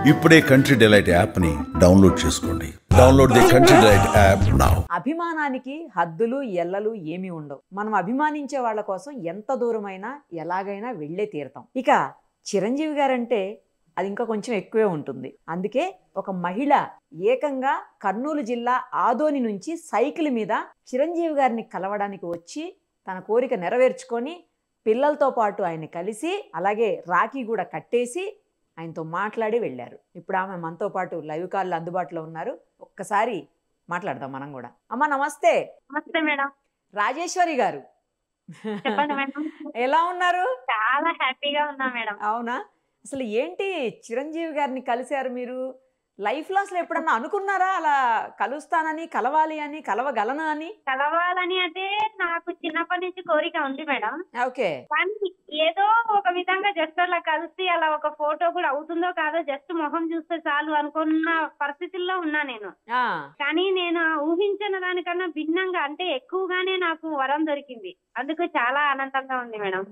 ఇప్పుడే country delight app ని download చేసుకోండి. Download the country delight app now. అభిమానానికి హద్దులు ఎల్లలు ఏమీ ఉండవు. మనం అభిమానించే వాళ్ళ కోసం ఎంత దూరమైనా ఎలాగైనా వెళ్ళే తీరుతాం. ఇక చిరంజీవి గారంటే అది ఇంకా కొంచెం ఎక్కువే ఉంటుంది. అందుకే ఒక మహిళ ఏకంగా కర్నూలు జిల్లా ఆదోని నుంచి సైకిల్ మీద చిరంజీవి గారిని కలవడానికి వచ్చి తన కోరిక నెరవేర్చుకొని పిల్లలతో పాటు ఆయన కలిసి అలాగే రాఖీ కూడా కట్టేసి ఆయనతో మాట్లాడి వెళ్ళారు. ఇప్పుడు ఆమె మనతో పాటు లైవ్ కాల్ అందుబాటులో ఉన్నారు. ఒక్కసారి మాట్లాడదాం మనం కూడా. అమ్మా నమస్తే. నమస్తే మేడం. రాజేశ్వరి గారు చెప్పండి మేడం. ఎలా ఉన్నారు? చాలా హ్యాపీగా ఉన్నా మేడం. అవునా? అసలు ఏంటి చిరంజీవి గారిని కలిశారు మీరు? లైఫ్లో అసలు ఎప్పుడన్నా అనుకున్నారా అలా కలుస్తానని, కలవాలి అని, కలవగలను అని? కలవాలని అంటే నాకు చిన్నప్పటి నుంచి కోరిక ఉంది మేడం. ఓకే. కానీ ఏదో ఒక విధంగా జస్ట్ అలా కలిసి అలా ఒక ఫోటో కూడా అవుతుందో కాదో జస్ట్ మొహం చూస్తే చాలు అనుకున్న పరిస్థితుల్లో ఉన్నా నేను. కానీ నేను ఊహించిన దానికన్నా భిన్నంగా అంటే ఎక్కువగానే నాకు వరం దొరికింది. అందుకు చాలా ఆనందంగా ఉంది మేడం.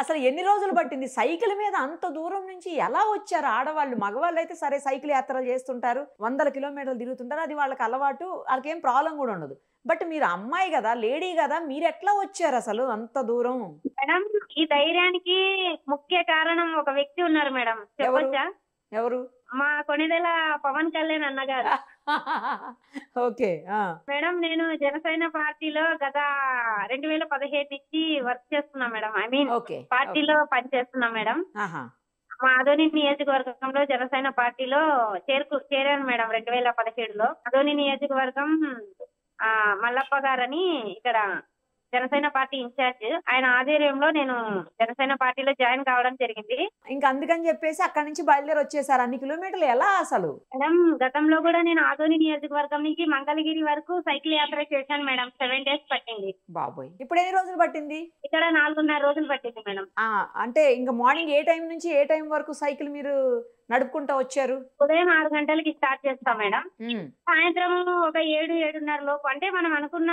అసలు ఎన్ని రోజులు పట్టింది? సైకిల్ మీద అంత దూరం నుంచి ఎలా వచ్చారు ఆడవాళ్ళు? మగవాళ్ళు అయితే సరే సైకిల్ యాత్రలు చేస్తుంటారు, 100 కిలోమీటర్లు తిరుగుతుంటారు, అది వాళ్ళకి అలవాటు, వాళ్ళకి ఏం ప్రాబ్లం కూడా ఉండదు. బట్ మీరు అమ్మాయి కదా, లేడీ కదా, మీరు ఎట్లా వచ్చారు అసలు అంత దూరం? మేడం ఈ ధైర్యానికి ముఖ్య కారణం ఒక వ్యక్తి ఉన్నారు మేడం. చెప్పొచ్చా? ఎవరు? మా కొనిదెల పవన్ కళ్యాణ్ అన్నగారు. ఓకే. మేడం నేను జనసేన పార్టీలో గత 2017 నుంచి వర్క్ చేస్తున్నా మేడం. ఐ మీన్ పార్టీలో పనిచేస్తున్నా మేడం. మా ఆదోని నియోజకవర్గంలో జనసేన పార్టీలో చేరాను మేడం 2017లో. ఆదోని నియోజకవర్గం మల్లప్ప గారని ఇక్కడ జనసేన పార్టీ ఇన్ఛార్జ్, ఆయన ఆధ్వర్యంలో నేను జనసేన పార్టీలో జాయిన్ కావడం జరిగింది. ఇంకా అందుకని చెప్పేసి అక్కడి నుంచి బయలుదేరి వచ్చేసారు. అన్ని కిలోమీటర్లు ఎలా అసలు? మేడం గతంలో కూడా నేను ఆదోని నియోజకవర్గం నుంచి మంగళగిరి వరకు సైకిల్ యాత్ర చేశాను మేడం. 7 days పట్టింది. బాబోయ్, ఇప్పుడు ఎన్ని రోజులు పట్టింది? ఇక్కడ 4.5 రోజులు పట్టింది మేడం. అంటే ఇంకా మార్నింగ్ ఏ టైం నుంచి ఏ టైం వరకు సైకిల్ మీరు నడుపుకుంటా వచ్చారు? ఉదయం 6 గంటలకి స్టార్ట్ చేస్తాం మేడం. సాయంత్రం ఒక 7-7:30 లోపు, అంటే మనం అనుకున్న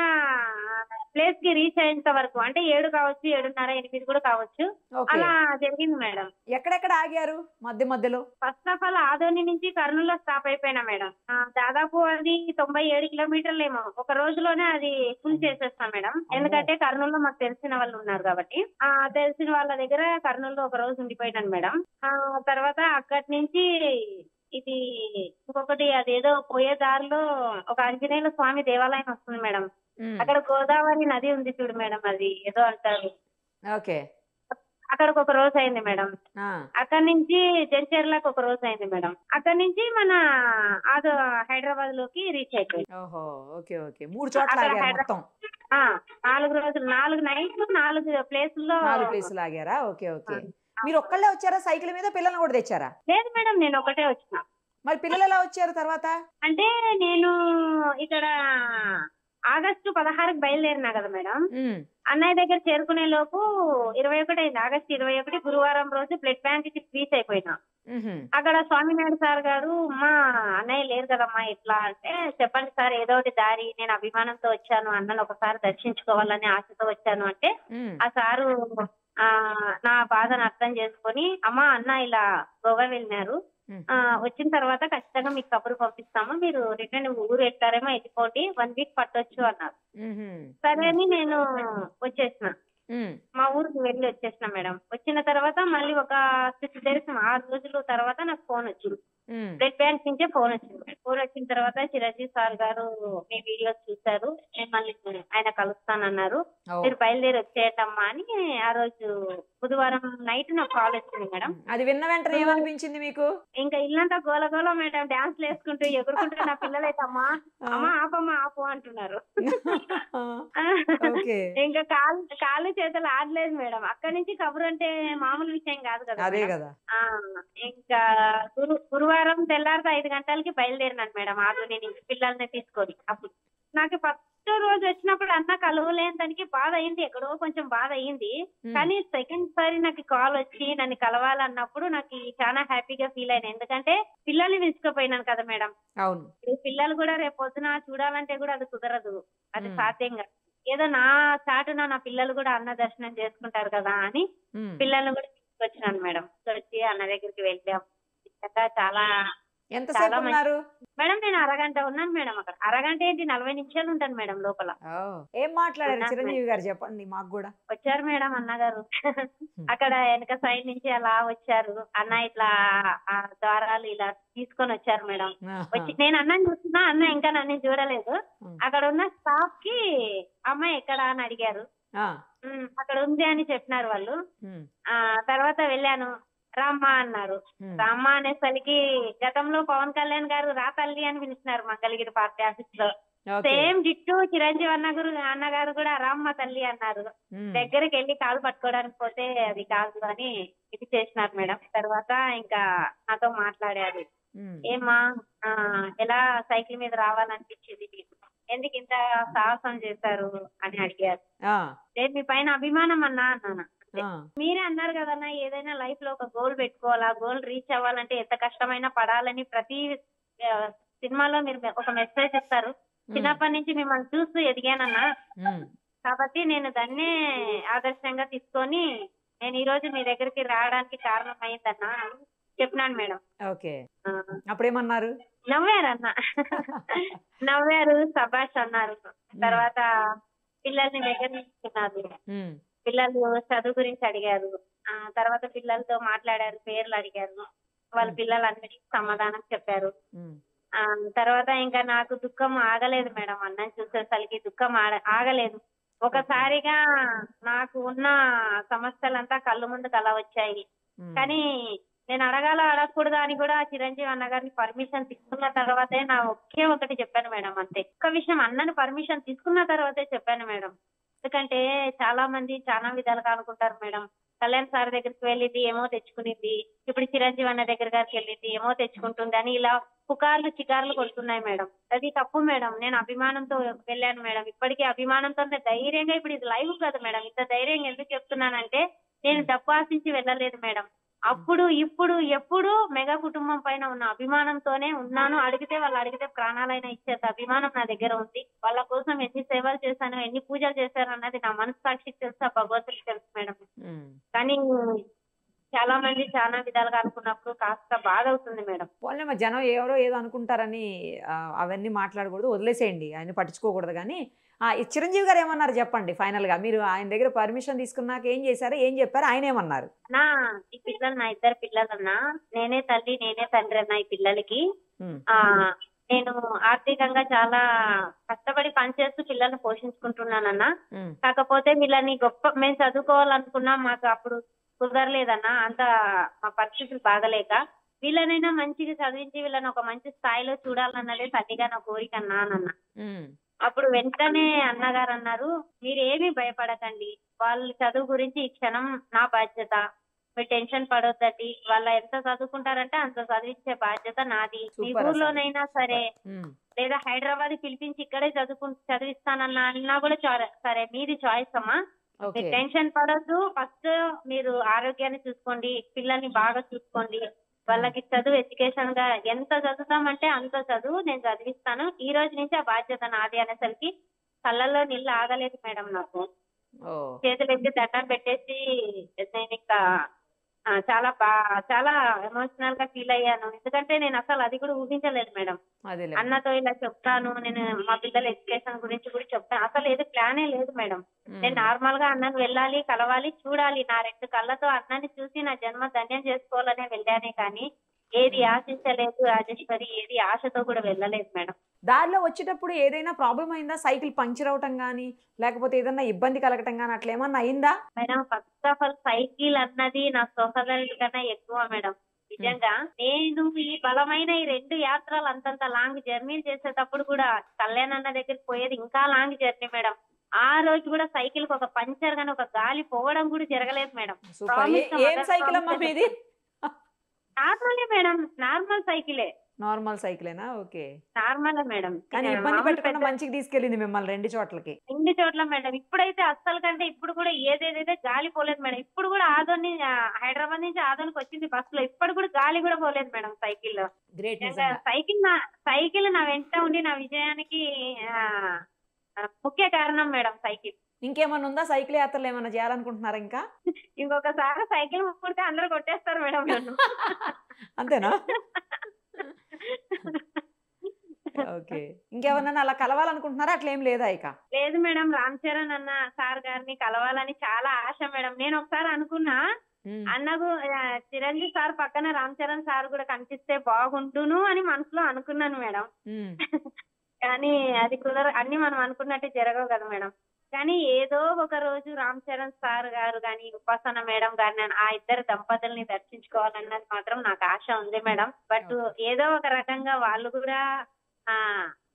ప్లేస్ కి రీచ్ అయ్యేంత వరకు, అంటే 7 కావచ్చు, 7:30, 8 కూడా కావచ్చు. అలా జరిగింది మేడం. ఎక్కడెక్కడ ఆగారు మధ్య మధ్యలో? ఫస్ట్ ఆఫ్ ఆల్ ఆదోని నుంచి కర్నూలులో స్టాప్ అయిపోయినా మేడం. దాదాపు అది 97 కిలోమీటర్లు ఏమో ఒక రోజులోనే అది ఫుల్ చేసేస్తాం మేడం. ఎందుకంటే కర్నూలులో మాకు తెలిసిన వాళ్ళు ఉన్నారు కాబట్టి తెలిసిన వాళ్ళ దగ్గర కర్నూలులో ఒక రోజు ఉండిపోయినాను మేడం. తర్వాత అక్కడి నుంచి ఇది ఇంకొకటి అదేదో పోయే దారిలో ఒక ఆంజనేయుల స్వామి దేవాలయం వస్తుంది మేడం. అక్కడ గోదావరి నది ఉంది చూడు మేడం, అది ఏదో అంటారు. అక్కడికి ఒక రోజు అయింది మేడం. అక్కడి నుంచి జంచెర్లకు ఒక రోజు అయింది మేడం. అక్కడి నుంచి మన హైదరాబాద్ లోకి రీచ్ అయిపోయింది. 4 రోజులు 4 నైట్లు 4 ప్లేసుల్లో ఆగారా? Okay okay. మీరు ఒక్కళ్ళే వచ్చారా సైకిల్ మీద? పిల్లల్ని కూడా తెచ్చారా? లేదు మేడం, నేను ఒకటే వచ్చిన. మరి పిల్లలు ఎలా వచ్చారు తర్వాత? అంటే నేను ఇక్కడ ఆగస్టు 16కి బయలుదేరినా కదా మేడం. అన్నయ్య దగ్గర చేరుకునే లోపు 21 అయింది. ఆగస్టు 21 గురువారం రోజు బ్లడ్ బ్యాంక్ కి రీచ్ అయిపోయినా. అక్కడ స్వామినాయుడు సార్ గారు, మా అన్నయ్య లేరు కదమ్మా ఎట్లా అంటే, చెప్పండి సార్ ఏదో ఒకటి దారి, నేను అభిమానంతో వచ్చాను, అన్నను ఒకసారి దర్శించుకోవాలని ఆశతో వచ్చాను అంటే ఆ సారు నా బాధను అర్థం చేసుకొని, అమ్మా అన్న ఇలా గోవా వెళ్ళినారు, వచ్చిన తర్వాత ఖచ్చితంగా మీకు కబురు పంపిస్తాము, మీరు రిటర్న్ ఊరు ఎట్టారేమో ఎత్తుకోండి, 1 week పట్టొచ్చు అన్నారు. సరే అని నేను వచ్చేసిన, మా ఊరికి వెళ్ళి వచ్చేసిన మేడం. వచ్చిన తర్వాత మళ్ళీ ఒక 6 days 6 రోజుల తర్వాత నాకు ఫోన్ వచ్చింది. బ్లడ్ బ్యాంక్ నుంచే ఫోన్ వచ్చింది. ఫోన్ వచ్చిన తర్వాత చిరంజీవి సార్ గారు మీ వీడియోస్ చూశారు, మిమ్మల్ని ఆయన కలుస్తానన్నారు, మీరు బయలుదేరి వచ్చేయటమ్మా అని ఆ రోజు బుధవారం నైట్ నాకు కాల్ వచ్చింది మేడం. అది విన్న వెంటనే ఏమనిపించింది మీకు? ఇంకా ఇల్లంతా గోలగోల మేడం, డాన్స్లు వేసుకుంటూ ఎగురుకుంటూ నా పిల్లలైతే అమ్మా అమ్మా ఆపమ్మా ఆపు అంటున్నారు. ఇంకా కాళ్ళు చేతులు ఆడలేదు మేడం. అక్కడి నుంచి కబురు అంటే మామూలు విషయం కాదు కదా. ఇంకా గురువారం తెల్లారితో 5 గంటలకి బయలుదేరినాను మేడం ఆదోని నుంచి పిల్లల్ని తీసుకొని. అప్పుడు నాకు ఫస్ట్ రోజు వచ్చినప్పుడు అన్న కలవలేని దానికి బాధ అయింది, ఎక్కడో కొంచెం బాధ అయింది. కానీ సెకండ్ సారి నాకు కాల్ వచ్చి నన్ను కలవాలన్నప్పుడు నాకు చాలా హ్యాపీగా ఫీల్ అయినా. ఎందుకంటే పిల్లల్ని పిలుచుకోపోయినాను కదా మేడం. పిల్లలు కూడా రేపు పొద్దున చూడాలంటే కూడా అది కుదరదు, అది సాధ్యంగా. ఏదో నా చాటున నా పిల్లలు కూడా అన్న దర్శనం చేసుకుంటారు కదా అని పిల్లల్ని కూడా తీసుకొచ్చినాను మేడం. వచ్చి అన్న దగ్గరికి వెళ్ళాం, నిజంగా చాలా ఎంతసేపు చాలా మంచి ఉన్నారు? మేడం. నేను అరగంట ఉన్నాను మేడం అక్కడ. అరగంట ఏంటి 40 నిమిషాలు ఉంటాను మేడం లోపల. ఏం మాట్లాడారు ఉన్నాను మేడం. చిరంజీవి గారు చెప్పండి మాకు కూడా. వచ్చారు మేడం అన్నగారు. అక్కడ వెనక సైడ్ నుంచి అలా వచ్చారు. అన్న ఇట్లా ఆ ద్వారాలు ఇలా తీసుకొని వచ్చారు మేడం. వచ్చి నేను అన్నని చూస్తున్నా, అన్న ఇంకా నన్ను చూడలేదు. అక్కడ ఉన్న స్టాఫ్ కి అమ్మాయి ఎక్కడ అని అడిగారు. అక్కడ ఉంది అని చెప్పినారు వాళ్ళు. తర్వాత వెళ్ళాను. రామ్మ అన్నారు. రామ్మ అనేసరికి గతంలో పవన్ కళ్యాణ్ గారు రా తల్లి అని పిలిచినారు మంగళగిరి పార్టీ ఆఫీస్ లో. సేమ్ జిట్టు చిరంజీవి అన్నగారు కూడా రామ్మ తల్లి అన్నారు. దగ్గరికి వెళ్ళి కాలు పట్టుకోవడానికి పోతే అది కాదు అని ఇది చేసినారు మేడం. తర్వాత ఇంకా నాతో మాట్లాడారు. ఏమా ఎలా సైకిల్ మీద రావాలనిపించింది మీకు, ఎందుకు ఇంత సాహసం చేశారు అని అడిగారు. నేను మీ పైన అభిమానం అన్నా అన్నాను. మీరే అన్నారు కదన్నా ఏదైనా లైఫ్ లో ఒక గోల్ పెట్టుకోవాలా, గోల్ రీచ్ అవ్వాలంటే ఎంత కష్టమైనా పడాలని ప్రతి సినిమాలో మీరు ఒక మెసేజ్ ఇస్తారు. చిన్నప్పటి నుంచి మిమ్మల్ని చూస్తూ ఎదిగానన్నా, కాబట్టి నేను దాన్నే ఆదర్శంగా తీసుకొని నేను ఈ రోజు మీ దగ్గరికి రావడానికి కారణం అయిందన్నా చెప్పినాను మేడం. ఓకే, అప్పుడేమన్నారు? నవ్వారన్న. నవ్వారు, సభాష్ అన్నారు. తర్వాత పిల్లల్ని దగ్గర తీసుకున్నారు. పిల్లలు చదువు గురించి అడిగారు. తర్వాత పిల్లలతో మాట్లాడారు, పేర్లు అడిగారు. వాళ్ళ పిల్లలు అన్నిటికీ సమాధానం చెప్పారు. తర్వాత ఇంకా నాకు దుఃఖం ఆగలేదు మేడం. అన్నం చూసేసరికి దుఃఖం ఆగలేదు. ఒకసారిగా నాకు ఉన్న సమస్యలంతా కళ్ళు ముందుకు అలా వచ్చాయి. కానీ నేను అడగకూడదు అని కూడా చిరంజీవి అన్నగారిని పర్మిషన్ తీసుకున్న తర్వాతే నా ఒకే ఒకటి చెప్పాను మేడం. అంతే, ఒక్క విషయం అన్నని పర్మిషన్ తీసుకున్న తర్వాతే చెప్పాను మేడం. ఎందుకంటే చాలా మంది చాలా విధాలుగా అనుకుంటారు మేడం. కళ్యాణ్ సార్ దగ్గరికి వెళ్ళింది ఏమో తెచ్చుకునింది, ఇప్పుడు చిరంజీవి అన్న దగ్గరికి వెళ్ళింది ఏమో తెచ్చుకుంటుంది అని ఇలా పుకార్లు చికార్లు కొడుతున్నాయి మేడం. అది తప్పు మేడం. నేను అభిమానంతో వెళ్ళాను మేడం. ఇప్పటికీ అభిమానంతో ధైర్యంగా, ఇప్పుడు ఇది లైవ్ కదా మేడం, ఇంత ధైర్యంగా ఎందుకు చెప్తున్నానంటే నేను డబ్బు ఆశించి వెళ్ళలేదు మేడం. అప్పుడు ఇప్పుడు ఎప్పుడు మెగా కుటుంబం పైన ఉన్న అభిమానంతోనే ఉన్నాను. వాళ్ళు అడిగితే ప్రాణాలైనా ఇచ్చేంత అభిమానం నా దగ్గర ఉంది. వాళ్ళ కోసం ఎన్ని సేవలు చేశాను, ఎన్ని పూజలు చేశాను అన్నది నా మనస్సాక్షికి తెలుసు, ఆ భగవంతుడికి తెలుసు మేడం. కానీ చాలా మంది చాలా విధాలుగా అనుకున్నప్పుడు కాస్త బాధ అవుతుంది మేడం. పోనీ జనం ఎవరో ఏదో అనుకుంటారని అవన్నీ మాట్లాడకూడదు, వదిలేసేయండి, ఆయన పట్టించుకోకూడదు. కానీ చిరంజీవి గారు ఏమన్నారు చెప్పండి ఫైనల్ గా. మీరు ఆయన దగ్గర పర్మిషన్ తీసుకున్నాక ఏం చేశారు, ఏం చెప్పారు, ఆయన ఏమన్నారు? ఈ పిల్లలు నా ఇద్దరు పిల్లలన్నా, నేనే తల్లి నేనే తండ్రి అన్న ఈ పిల్లలకి. నేను ఆర్థికంగా చాలా కష్టపడి పనిచేస్తూ పిల్లల్ని పోషించుకుంటున్నానన్నా. కాకపోతే వీళ్ళని మేము చదువుకోవాలనుకున్నాం, మాకు అప్పుడు కుదరలేదన్నా. అంత మా పరిస్థితులు బాగలేక వీళ్ళనైనా మంచిగా చదివించి వీళ్ళని ఒక మంచి స్థాయిలో చూడాలన్నదే తల్లిగా నా కోరిక అన్నానన్న. అప్పుడు వెంటనే అన్నగారు అన్నారు, మీరేమీ భయపడకండి, వాళ్ళ చదువు గురించి ఈ క్షణం నా బాధ్యత, మీరు టెన్షన్ పడొద్దండి. వాళ్ళ ఎంత చదువుకుంటారంటే అంత చదివించే బాధ్యత నాది. మీ ఊర్లోనైనా సరే లేదా హైదరాబాద్ పిలిపించి ఇక్కడే చదివిస్తానన్నా అన్నా కూడా సరే, మీది చాయిస్ అమ్మా. మీరు టెన్షన్ పడొద్దు. ఫస్ట్ మీరు ఆరోగ్యాన్ని చూసుకోండి, పిల్లల్ని బాగా చూసుకోండి. వాళ్ళకి చదువు ఎడ్యుకేషన్ గా ఎంత చదువుతామంటే అంత చదువు నేను చదివిస్తాను. ఈ రోజు నుంచి ఆ బాధ్యత నాది అనేసరికి కళ్ళల్లో నీళ్ళు ఆగలేదు మేడం. నాకు చేతులు ఎత్తి దండం పెట్టేసి నేను ఇంకా చాలా ఎమోషనల్ గా ఫీల్ అయ్యాను. ఎందుకంటే నేను అసలు అది కూడా ఊహించలేదు మేడం. అన్నతో ఇలా చెప్తాను, నేను మా పిల్లల ఎడ్యుకేషన్ గురించి కూడా చెప్తాను, అసలు ఏది ప్లానే లేదు మేడం. నేను నార్మల్ గా అన్నను వెళ్ళాలి, కలవాలి, చూడాలి, నా 2 కళ్ళతో అన్నని చూసి నా జన్మ ధన్యం చేసుకోవాలనే వెళ్ళానే కానీ ఏది ఆశించలేదు రాజేశ్వరి, ఏది ఆశతో కూడా వెళ్ళలేదు మేడం. దారిలో వచ్చేటప్పుడు ఏదైనా ప్రాబ్లం అయిందా? సైకిల్ పంక్చర్ అవటం గానీ లేకపోతే ఏదన్నా ఇబ్బంది కలగటం గానీ అట్లా ఏమన్నా అయిందా madam? First of all cycle అన్నది నా సోదరుల కన్నా ఎక్కువ మేడం. నిజంగా నేను ఈ బలమైన ఈ 2 యాత్రలు అంతంత లాంగ్ జర్నీ చేసేటప్పుడు కూడా కళ్యాణ్ అన్న దగ్గరికి పోయేది ఇంకా లాంగ్ జర్నీ మేడం. ఆ రోజు కూడా సైకిల్ కి ఒక పంచర్ గానీ ఒక గాలి పోవడం కూడా జరగలేదు మేడం. ఏం సైకిల్ అమ్మా మీది? నార్మలే మేడం, నార్మల్ సైకిలే. నార్మల్ సైకిలేనా? Okay, normal madam. కానీ ఇబ్బంది పెట్టకుండా మంచిగా తీసుకెళ్ళింది మిమ్మల్ని 2 చోట్లకి. 2 చోట్ల మేడం. ఇప్పుడైతే అస్సలు కంటే ఇప్పుడు కూడా ఏదేదైతే గాలి పోలేదు మేడం. ఇప్పుడు కూడా ఆదోని హైదరాబాద్ నుంచి ఆదోనికి వచ్చింది బస్సులో, ఇప్పుడు కూడా గాలి కూడా పోలేదు మేడం సైకిల్లో. సైకిల్ నా వెంట ఉండి నా విజయానికి ముఖ్య కారణం మేడం సైకిల్. ఇంకేమన్నా ఉందా? సైకిల్ యాత్రలు ఏమైనా చేయాలనుకుంటున్నారా ఇంకా? ఇంకొకసారి సైకిల్ ముడితే అందరూ కొట్టేస్తారు మేడం నన్ను. అంతేనా? ఓకే. ఇంకెవరన్నా అలా కలవాలనుకుంటున్నారా? అట్లేం లేదా ఇక? లేదు మేడం, రామ్ చరణ్ అన్న సార్ గారిని కలవాలని చాలా ఆశ మేడం. నేను ఒకసారి అనుకున్నా, అన్నకు చిరంజీవి సార్ పక్కన రామ్ చరణ్ సార్ కూడా కనిపిస్తే బాగుంటును అని మనసులో అనుకున్నాను మేడం. కానీ అది అన్ని మనం అనుకున్నట్టే జరగవు కదా మేడం. కానీ ఏదో ఒక రోజు రామ్ చరణ్ సార్ గారు కానీ ఉపాసన మేడం గారిని ఆ ఇద్దరు దంపతుల్ని దర్శించుకోవాలన్నది మాత్రం నాకు ఆశ ఉంది మేడం. బట్ ఏదో ఒక రకంగా వాళ్ళు కూడా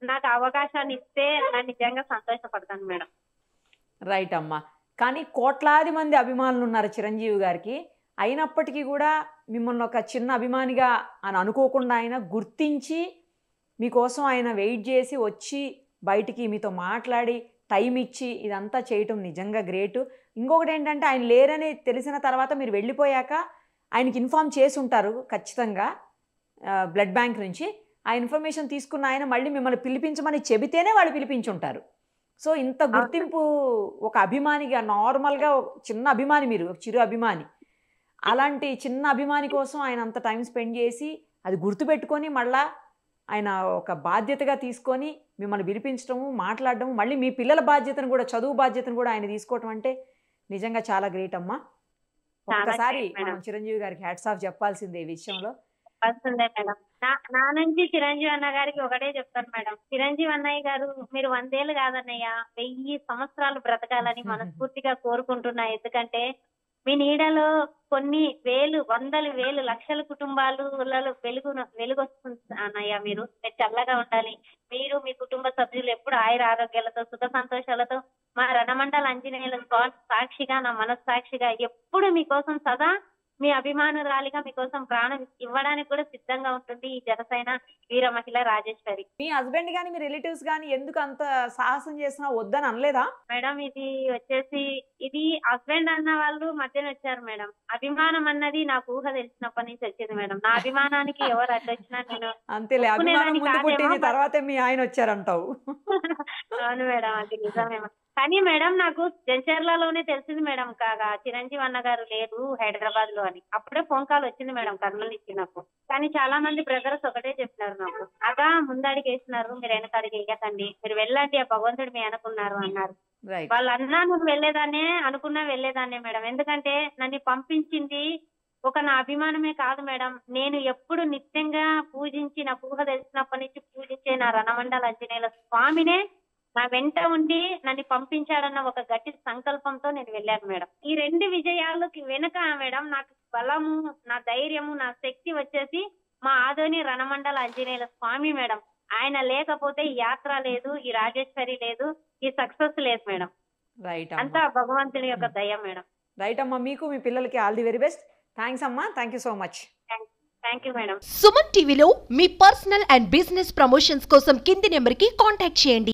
నాకు అవకాశాన్ని ఇస్తే నేను నిజంగా సంతోషపడతాను మేడం. రైట్ అమ్మా. కానీ కోట్లాది మంది అభిమానులు ఉన్నారు చిరంజీవి గారికి. అయినప్పటికీ కూడా మిమ్మల్ని ఒక చిన్న అభిమానిగా అని అనుకోకుండా ఆయన గుర్తించి మీకోసం ఆయన వెయిట్ చేసి వచ్చి బయటికి మీతో మాట్లాడి టైం ఇచ్చి ఇదంతా చేయటం నిజంగా గ్రేటు. ఇంకొకటి ఏంటంటే ఆయన లేరని తెలిసిన తర్వాత మీరు వెళ్ళిపోయాక ఆయనకి ఇన్ఫామ్ చేసి ఉంటారు ఖచ్చితంగా బ్లడ్ బ్యాంక్ నుంచి. ఆ ఇన్ఫర్మేషన్ తీసుకున్న ఆయన మళ్ళీ మిమ్మల్ని పిలిపించమని చెబితేనే వాళ్ళు పిలిపించుంటారు. సో ఇంత గుర్తింపు ఒక అభిమానిగా, నార్మల్గా చిన్న అభిమాని, మీరు చిరు అభిమాని, అలాంటి చిన్న అభిమాని కోసం ఆయన అంత టైం స్పెండ్ చేసి అది గుర్తుపెట్టుకొని మళ్ళా ఆయన ఒక బాధ్యతగా తీసుకొని మిమ్మల్ని పిలిపించడము, మాట్లాడడము, మళ్ళీ మీ పిల్లల బాధ్యతను కూడా, చదువు బాధ్యతను కూడా ఆయన తీసుకోవటం అంటే నిజంగా చాలా గ్రేట్ అమ్మా. ఒక్కసారి మనం చిరంజీవి గారికి హ్యాట్స్ ఆఫ్ చెప్పాల్సిందే ఈ విషయంలో. మేడం నా నుంచి చిరంజీవి అన్న గారికి ఒకటే చెప్తాను మేడం, చిరంజీవి అన్నయ్య గారు మీరు 100 ఏళ్ళు కాదన్నయ్య 1000 సంవత్సరాలు బ్రతకాలని మనస్ఫూర్తిగా కోరుకుంటున్నా. ఎందుకంటే మీ నీడలో కొన్ని వేలు, వందల వేలు, లక్షల కుటుంబాలలో వెలుగు వస్తుంది అన్నయ్య. మీరు చల్లగా ఉండాలి. మీరు మీ కుటుంబ సభ్యులు ఎప్పుడు ఆయుర ఆరోగ్యాలతో, సుఖ సంతోషాలతో మా రణమండల ఆంజనేయుల సాక్షిగా, నా మనస్సాక్షిగా ఎప్పుడు మీకోసం సదా మీ అభిమానురాలిగా మీకోసం ప్రాణం ఇవ్వడానికి కూడా సిద్ధంగా ఉంటుంది ఈ జనసేన వీర మహిళ రాజేశ్వరి. మీ హస్బెండ్ గానీ మీ రిలేటివ్స్ గానీ ఎందుకు అంత సాహసం చేసినా వద్దని అనలేదా మేడం? ఇది వచ్చేసి ఇది హస్బెండ్ అన్న వాళ్ళు మధ్యన వచ్చారు మేడం. అభిమానం అన్నది నాకు ఊహ తెలిసినప్పటి నుంచి వచ్చింది మేడం. నా అభిమానానికి ఎవరు అడ్డొచ్చినా నేను అంతేలే, అభిమానం ముందు పుట్టింది, తర్వాతే మీ ఆయన వచ్చారంటావు. అవును మేడం, అది నిజమే. కానీ మేడం నాకు జంచర్లలోనే తెలిసింది మేడం, కాగా చిరంజీవి అన్న గారు లేరు హైదరాబాద్ లో అని. అప్పుడే ఫోన్ కాల్ వచ్చింది మేడం కర్నూలు నుంచి నాకు. కానీ చాలా మంది బ్రదర్స్ ఒకటే చెప్పినారు నాకు, అగా ముందడికి వేసినారు, మీరు వెనకడికి వేయకండి, మీరు వెళ్ళండి, ఆ భగవంతుడు మీ అనుకున్నారు అన్నారు. వాళ్ళు అన్నా నువ్వు వెళ్ళేదాన్నే అనుకున్నా వెళ్ళేదాన్నే మేడం. ఎందుకంటే నన్ను పంపించింది ఒక నా అభిమానమే కాదు మేడం, నేను ఎప్పుడు నిత్యంగా పూజించి, నా ఊహ తెలిసినప్పటి నుంచి పూజించే నా రణమండల ఆంజనేయుల స్వామినే నా వెంట ఉండి నన్ను పంపించాడన్న ఒక గట్టి సంకల్పంతో నేను వెళ్ళాను మేడం. ఈ 2 విజయాలకి వెనుక మేడం నాకు బలము, నా ధైర్యము, నా శక్తి వచ్చేసి మా ఆదోని రణమండల ఆంజనేయుల స్వామి మేడం. ఆయన లేకపోతే ఈ యాత్ర లేదు, ఈ రాజేశ్వరి లేదు, ఈ సక్సెస్ లేదు మేడం. రైట్, అంతా భగవంతుని యొక్క దయ మేడం. రైట్ అమ్మా. మీకు మీ పిల్లలకి all the very best. Thanks అమ్మా. Thank you so much. Thank you madam. Suman టీవీలో మీ పర్సనల్ అండ్ బిజినెస్ ప్రమోషన్స్ కోసం కింది నెంబర్కి కాంటాక్ట్ చేయండి.